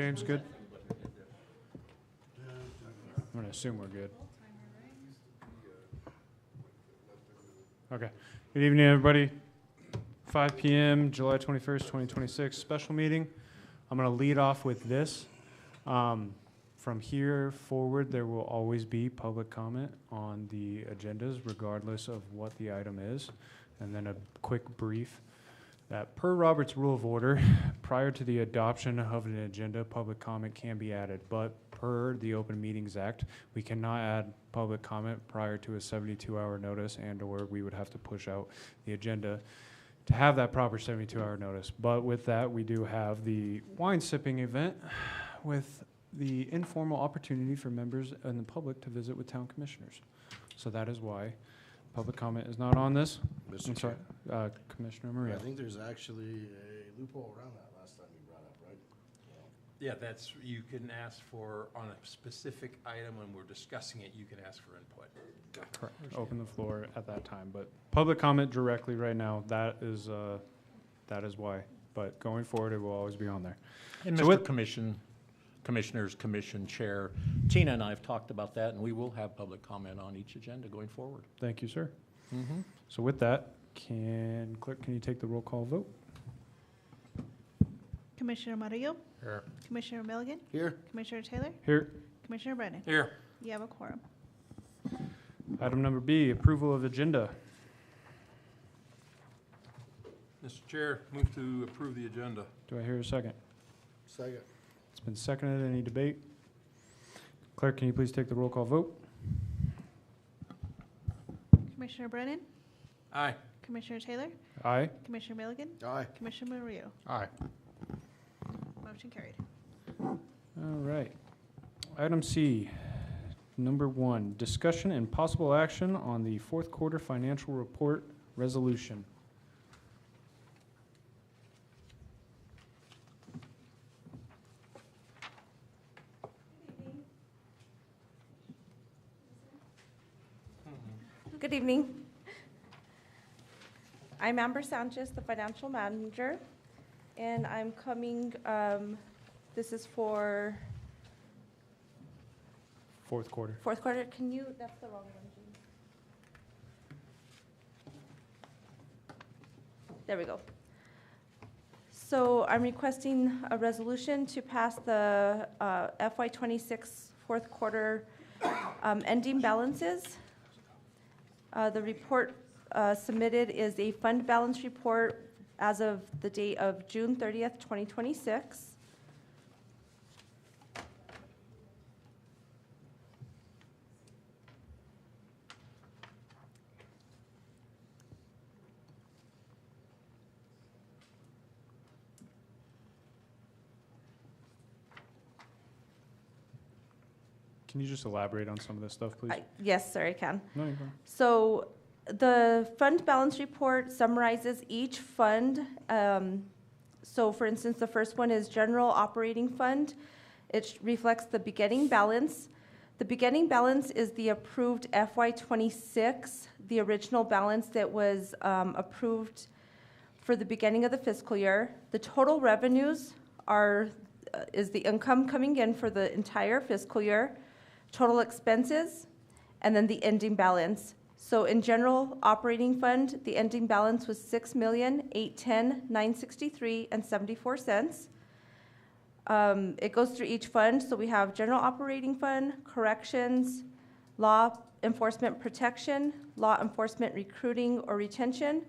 James, good? I'm going to assume we're good. Okay. Good evening, everybody. 5 p.m., July 21st, 2026, special meeting. I'm going to lead off with this. From here forward, there will always be public comment on the agendas, regardless of what the item is. And then a quick brief that per Robert's Rule of Order, prior to the adoption of an agenda, public comment can be added. But per the Open Meetings Act, we cannot add public comment prior to a 72-hour notice, and/or we would have to push out the agenda to have that proper 72-hour notice. But with that, we do have the wine sipping event with the informal opportunity for members and the public to visit with town commissioners. So that is why public comment is not on this. I'm sorry, Commissioner Maria. I think there's actually a loophole around that last time you brought up, right? Yeah, that's, you can ask for, on a specific item when we're discussing it, you can ask for input. Correct. Open the floor at that time, but public comment directly right now, that is why. But going forward, it will always be on there. And So Mr. Commissioners Commission Chair, Tina and I have talked about that, and we will have public comment on each agenda going forward. Thank you, sir. So with that, Clerk, can you take the roll call vote? Commissioner Murillo, Here. Commissioner Milligan, Here? Commissioner Taylor, Here. Commissioner Brennan. Here. You have a quorum. Item number B, approval of agenda. Mr. Chair, move to approve the agenda. Do I hear a second? Second. It's been seconded. Any debate? Clerk, can you please take the roll call vote? Commissioner Brennan, Aye. Commissioner Taylor, Aye. Commissioner Milligan, Aye. Commissioner Murillo. Aye. Motion carried. All right. Item C, number 1, discussion and possible action on the fourth quarter financial report resolution. Good evening. I'm Amber Sanchez, the financial manager, and I'm coming, this is for Fourth quarter. fourth quarter. Can you, that's the wrong one, Jean. There we go. So I'm requesting a resolution to pass the FY26 fourth quarter ending balances. The report submitted is a fund balance report as of the date of June 30th, 2026. Can you just elaborate on some of this stuff, please? Yes, sir, I can. No, you're fine. So the fund balance report summarizes each fund. So for instance, the first one is general operating fund. It reflects the beginning balance. The beginning balance is the approved FY26, the original balance that was approved for the beginning of the fiscal year. The total revenues is the income coming in for the entire fiscal year, total expenses, and then the ending balance. So in general operating fund, the ending balance was $6,810,963.74. It goes through each fund. So we have general operating fund, corrections, law enforcement protection, law enforcement recruiting or retention,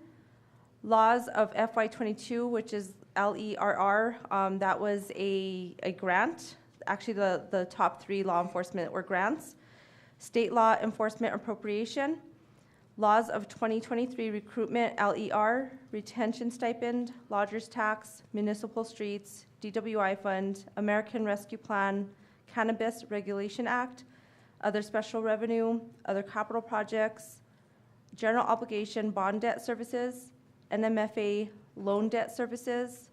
laws of FY22, which is LERR. That was a grant. Actually, the top 3 law enforcement were grants. State law enforcement appropriation, laws of 2023 recruitment, LER, retention stipend, lodger's tax, municipal streets, DWI fund, American Rescue Plan, Cannabis Regulation Act, other special revenue, other capital projects, general obligation bond debt services, NMFA loan debt services,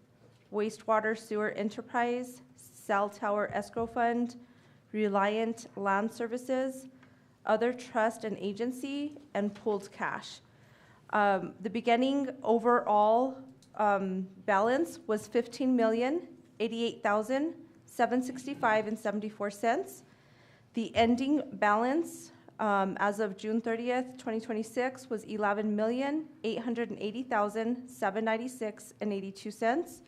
wastewater sewer enterprise, cell tower escrow fund, Reliant Land Services, other trust and agency, and pooled cash. The beginning overall balance was $15,088,000 $765.74. The ending balance as of June 30th, 2026 was $11,880,796.82.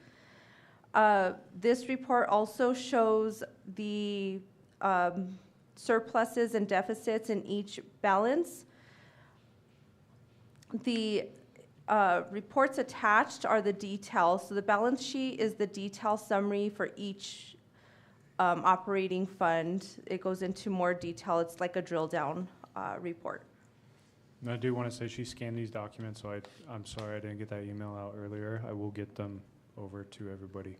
This report also shows the surpluses and deficits in each balance. The reports attached are the details. So the balance sheet is the detail summary for each operating fund. It goes into more detail. It's like a drill down report. And I do want to say she scanned these documents, so I'm sorry I didn't get that email out earlier. I will get them over to everybody.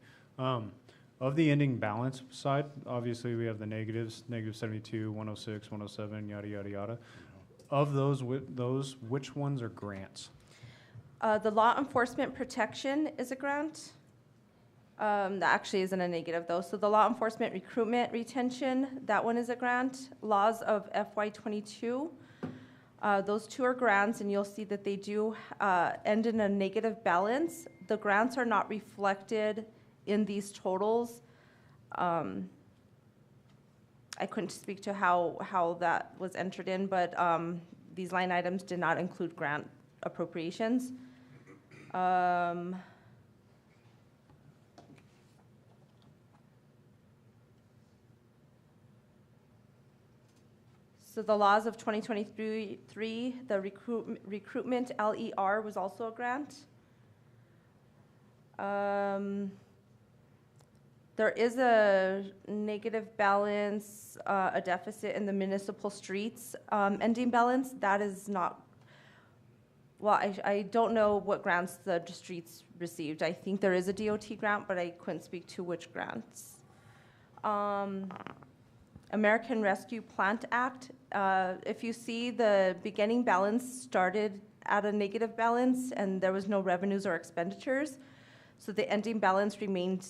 Of the ending balance side, obviously we have the negatives, -72, 106, 107, yada, yada, yada. Of those, which ones are grants? The law enforcement protection is a grant. That actually isn't a negative though. So the law enforcement recruitment retention, that one is a grant. Laws of FY22, those two are grants, and you'll see that they do end in a negative balance. The grants are not reflected in these totals. I couldn't speak to how that was entered in, but these line items did not include grant appropriations. So the laws of 2023, the recruitment LER was also a grant. There is a negative balance, a deficit in the municipal streets ending balance. That is not, well, I don't know what grants the streets received. I think there is a DOT grant, but I couldn't speak to which grants. American Rescue Plant Act, if you see the beginning balance started at a negative balance and there was no revenues or expenditures, so the ending balance remained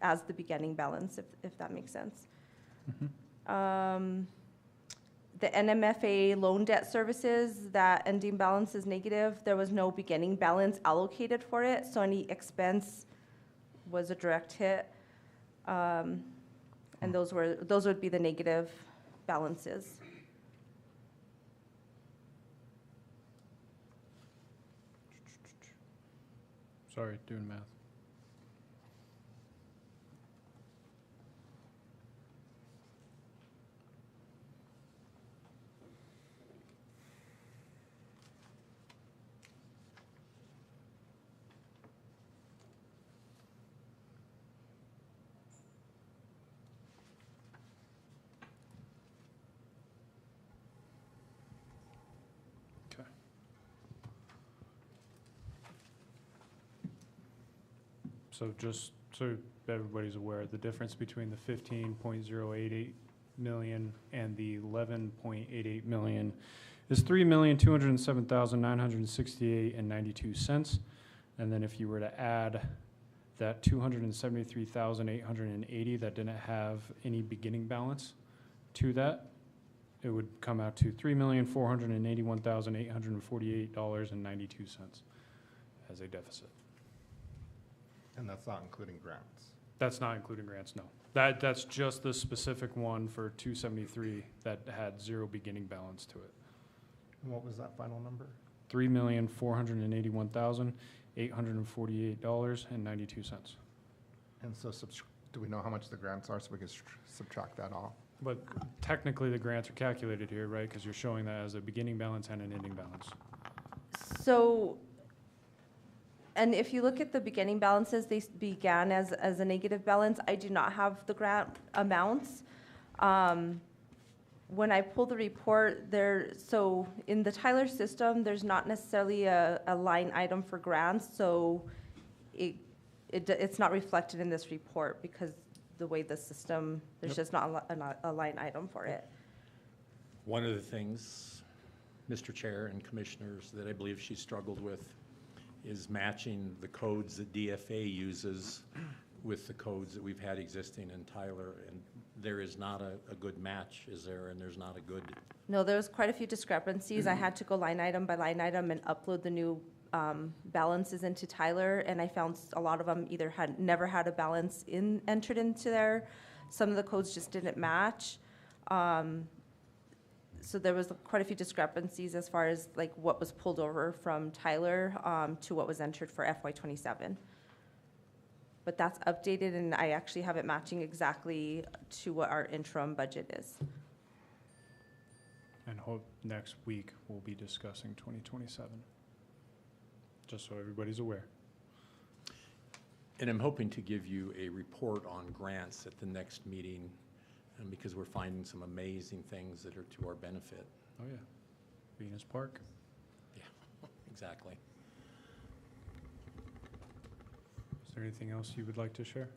as the beginning balance, if that makes sense. The NMFA loan debt services, that ending balance is negative. There was no beginning balance allocated for it, so any expense was a direct hit. And those would be the negative balances. Sorry, doing math. So just so everybody's aware, the difference between the 15.088 million and the 11.88 million is 3,207,968.92 cents. And then if you were to add that 273,880 that didn't have any beginning balance to that, it would come out to $3,481,848.92 as a deficit. And that's not including grants. That's not including grants, no. That's just the specific one for 273 that had zero beginning balance to it. And what was that final number? $3,481,848.92. And so do we know how much the grants are so we can subtract that off? But technically, the grants are calculated here, right? Because you're showing that as a beginning balance and an ending balance. So, and if you look at the beginning balances, they began as a negative balance. I do not have the grant amounts. When I pull the report, so in the Tyler system, there's not necessarily a line item for grants, so it's not reflected in this report because the way the system, there's just not a line item for it. One of the things, Mr. Chair and Commissioners, that I believe she struggled with is matching the codes that DFA uses with the codes that we've had existing in Tyler. And there is not a good match, is there? And there's not a good... No, there was quite a few discrepancies. I had to go line item by line item and upload the new balances into Tyler, and I found a lot of them either had never had a balance entered into there. Some of the codes just didn't match. So there was quite a few discrepancies as far as like what was pulled over from Tyler to what was entered for FY '27. But that's updated, and I actually have it matching exactly to what our interim budget is. And hope next week we'll be discussing 2027, just so everybody's aware. And I'm hoping to give you a report on grants at the next meeting, because we're finding some amazing things that are to our benefit. Oh, yeah. Venus Park. Exactly. Is there anything else you would like to share?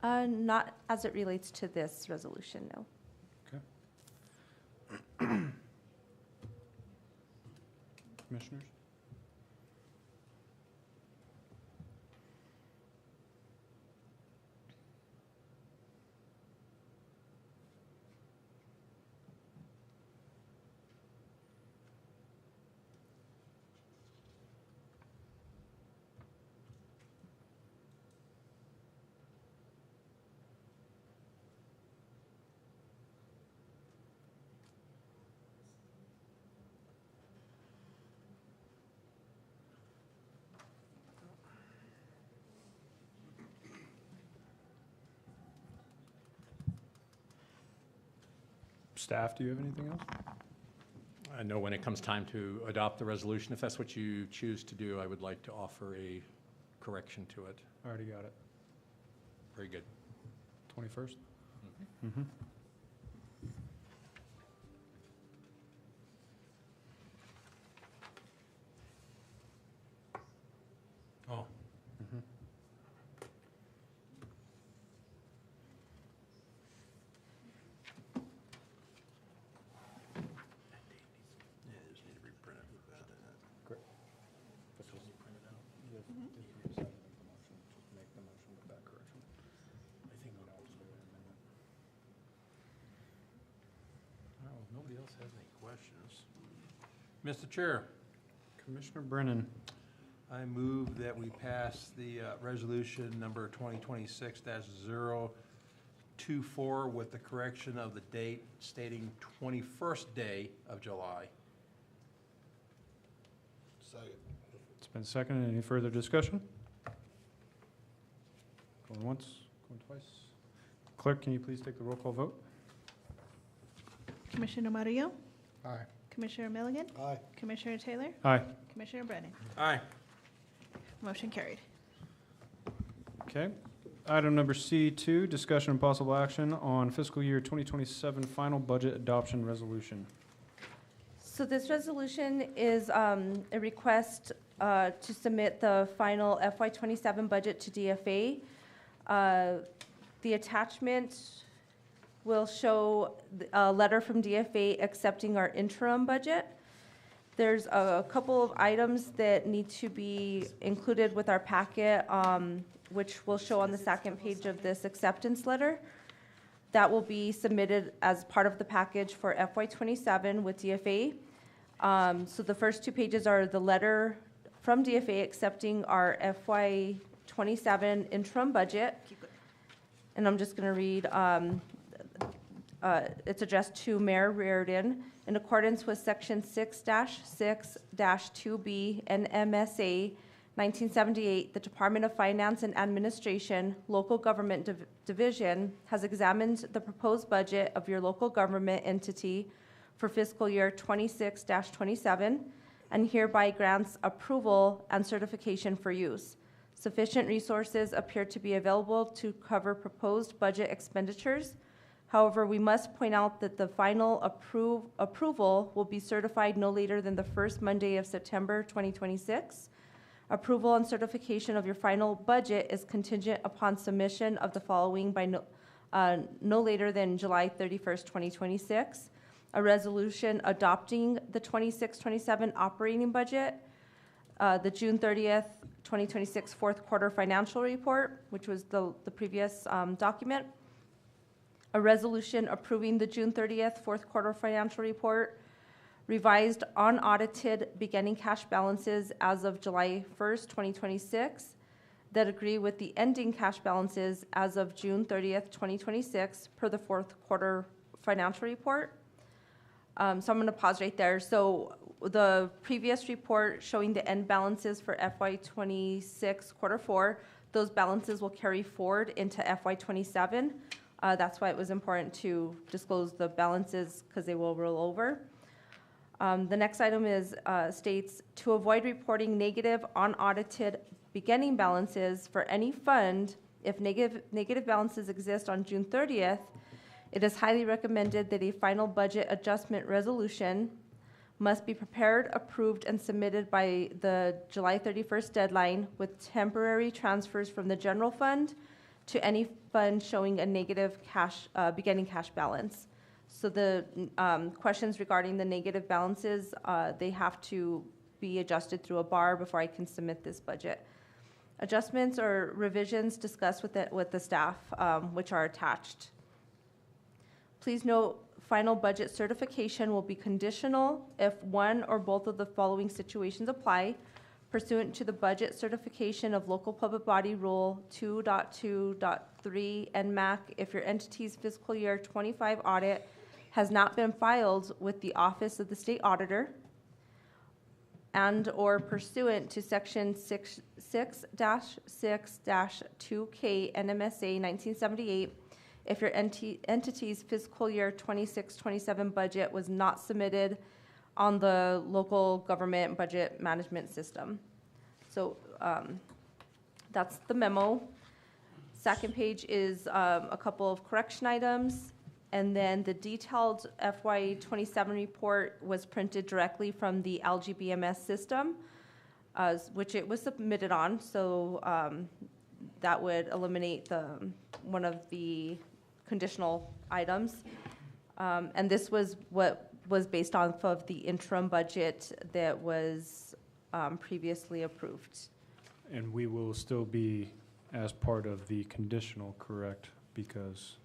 Not as it relates to this resolution, no. Commissioners? Staff, do you have anything else? I know when it comes time to adopt the resolution, if that's what you choose to do, I would like to offer a correction to it. Already got it. Very good. 21st? Mm-hmm. Oh, Mm-hmm. yeah, you just need to reprint it with that in it. All right, well, if nobody else has any questions. Mr. Chair, Commissioner Brennan. I move that we pass the resolution number 2026-024 with the correction of the date stating 21st day of July. Second. It's been seconded. Any further discussion? Going once, going twice. Clerk, can you please take the roll call vote? Commissioner Murillo, Aye. Commissioner Milligan, Aye. Commissioner Taylor, Aye. Commissioner Brennan. Aye. Motion carried. Okay. Item number C2, discussion and possible action on fiscal year 2027 final budget adoption resolution. So this resolution is a request to submit the final FY '27 budget to DFA. The attachment will show a letter from DFA accepting our interim budget. There's a couple of items that need to be included with our packet, which will show on the second page of this acceptance letter. That will be submitted as part of the package for FY '27 with DFA. So the first two pages are the letter from DFA accepting our FY '27 interim budget. And I'm just going to read, it's addressed to Mayor Reardon. In accordance with Section 6-6-2B NMSA 1978, the Department of Finance and Administration, Local Government Division, has examined the proposed budget of your local government entity for fiscal year 26-27 and hereby grants approval and certification for use. Sufficient resources appear to be available to cover proposed budget expenditures. However, we must point out that the final approval will be certified no later than the first Monday of September 2026. Approval and certification of your final budget is contingent upon submission of the following by no later than July 31st, 2026. A resolution adopting the 26-27 operating budget, the June 30th, 2026 fourth quarter financial report, which was the previous document. A resolution approving the June 30th fourth quarter financial report, revised unaudited beginning cash balances as of July 1st, 2026, that agree with the ending cash balances as of June 30th, 2026, per the fourth quarter financial report. So I'm going to pause right there. So the previous report showing the end balances for FY26 quarter four, those balances will carry forward into FY27. That's why it was important to disclose the balances, because they will roll over. The next item is, states, to avoid reporting negative unaudited beginning balances for any fund, if negative balances exist on June 30th, it is highly recommended that a final budget adjustment resolution must be prepared, approved, and submitted by the July 31st deadline, with temporary transfers from the general fund to any fund showing a negative cash, beginning cash balance. So the questions regarding the negative balances, they have to be adjusted through a bar before I can submit this budget. Adjustments or revisions discussed with the staff, which are attached. Please note, final budget certification will be conditional if one or both of the following situations apply, pursuant to the budget certification of Local Public Body Rule 2.2.3 and MAC, if your entity's fiscal year 25 audit has not been filed with the Office of the State Auditor, and/or pursuant to Section 6-6-2K NMSA 1978, if your entity's fiscal year 26-27 budget was not submitted on the local government budget management system. So that's the memo. Second page is a couple of correction items. And then the detailed FY27 report was printed directly from the LGBMS system, which it was submitted on. So that would eliminate one of the conditional items. And this was what was based off of the interim budget that was previously approved. And we will still be as part of the conditional, correct? Because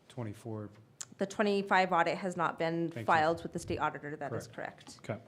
24, The 25 audit has not been Thank you. filed with the state auditor. That is correct. okay.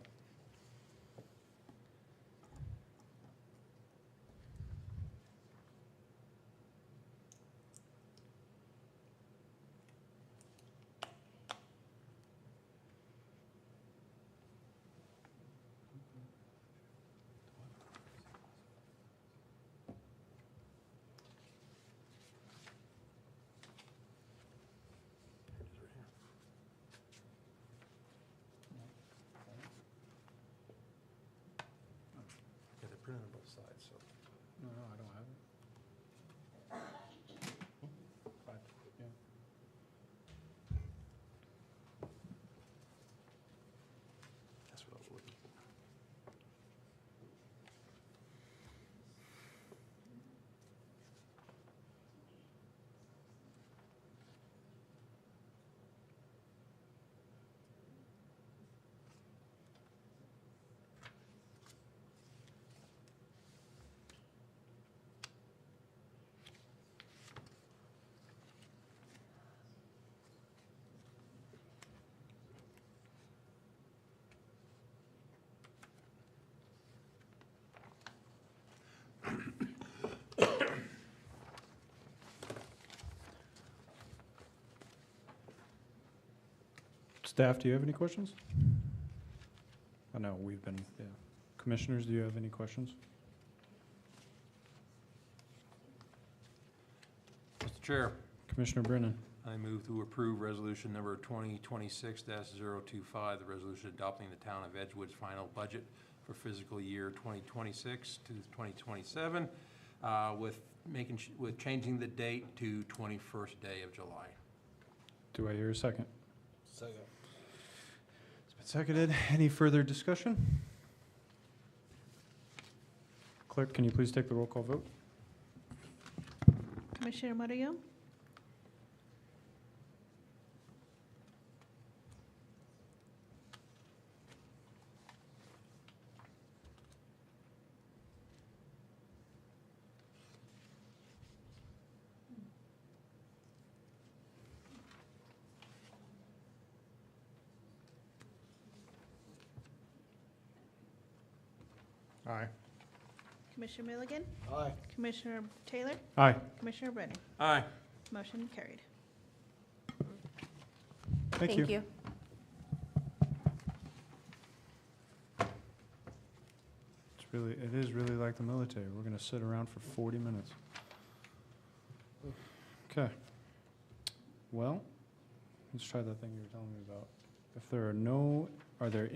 Yeah, they're printed on both sides, so. No, I don't have it. Yeah. That's what I was looking for. Staff, do you have any questions? I know we've been, yeah. Commissioners, do you have any questions? Mr. Chair, Commissioner Brennan? I move to approve resolution number 2026-025, the resolution adopting the town of Edgewood's final budget for fiscal year 2026 to 2027, with changing the date to 21st day of July. Do I hear a second? Second. It's been seconded. Any further discussion? Clerk, can you please take the roll call vote? Commissioner Murillo? Aye. Commissioner Milligan, Aye. Commissioner Taylor, Aye. Commissioner Brennan. Aye. Motion carried. Thank you. It is really like the military. We're gonna sit around for 40 minutes. Okay. Well, let's try that thing you were telling me about. If there are no, are there